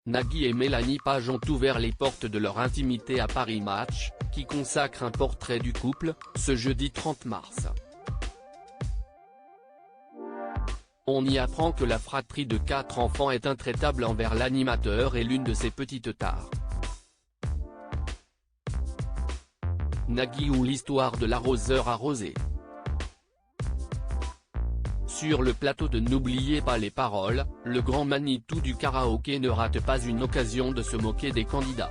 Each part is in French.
Nagui et Mélanie Page ont ouvert les portes de leur intimité à Paris Match, qui consacre un portrait du couple, ce jeudi 30 mars. On y apprend que la fratrie de 4 enfants est intraitable envers l'animateur et l'une de ses petites tares. Nagui ou l'histoire de l'arroseur arrosé. Sur le plateau de N'oubliez pas les paroles, le grand Manitou du karaoké ne rate pas une occasion de se moquer des candidats.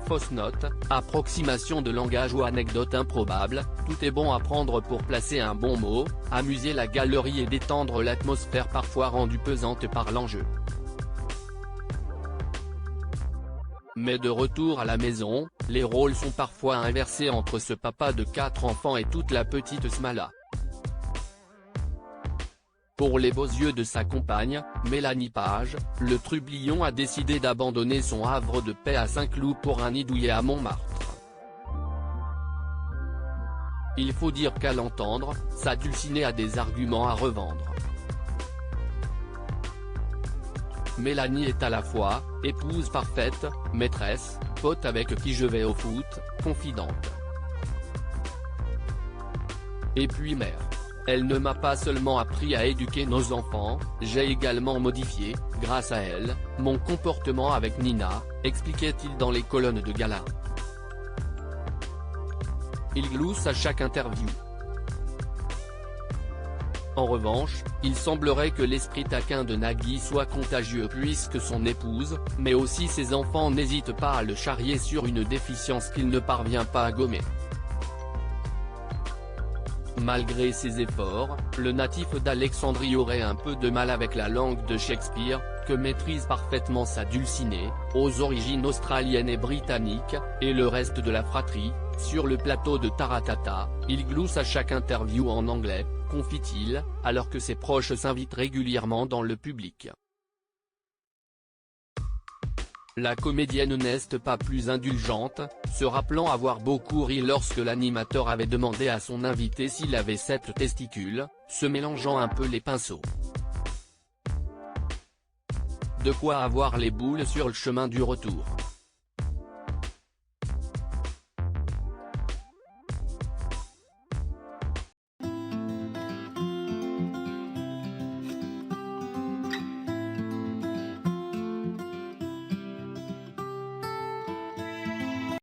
Fausse note, approximation de langage ou anecdote improbable, tout est bon à prendre pour placer un bon mot, amuser la galerie et détendre l'atmosphère parfois rendue pesante par l'enjeu. Mais de retour à la maison, les rôles sont parfois inversés entre ce papa de 4 enfants et toute la petite Smala. Pour les beaux yeux de sa compagne, Mélanie Page, le trublion a décidé d'abandonner son havre de paix à Saint-Cloud pour un nid douillet à Montmartre. Il faut dire qu'à l'entendre, sa dulcinée a des arguments à revendre. Mélanie est à la fois, épouse parfaite, maîtresse, pote avec qui je vais au foot, confidente. Et puis mère. Elle ne m'a pas seulement appris à éduquer nos enfants, j'ai également modifié, grâce à elle, mon comportement avec Nina, expliquait-il dans les colonnes de Gala. Il glousse à chaque interview. En revanche, il semblerait que l'esprit taquin de Nagui soit contagieux puisque son épouse, mais aussi ses enfants n'hésitent pas à le charrier sur une déficience qu'il ne parvient pas à gommer. Malgré ses efforts, le natif d'Alexandrie aurait un peu de mal avec la langue de Shakespeare, que maîtrise parfaitement sa dulcinée, aux origines australiennes et britanniques, et le reste de la fratrie. Sur le plateau de Taratata, il glousse à chaque interview en anglais, confie-t-il, alors que ses proches s'invitent régulièrement dans le public. La comédienne n'est pas plus indulgente, se rappelant avoir beaucoup ri lorsque l'animateur avait demandé à son invité s'il avait 7 testicules, se mélangeant un peu les pinceaux. De quoi avoir les boules sur le chemin du retour.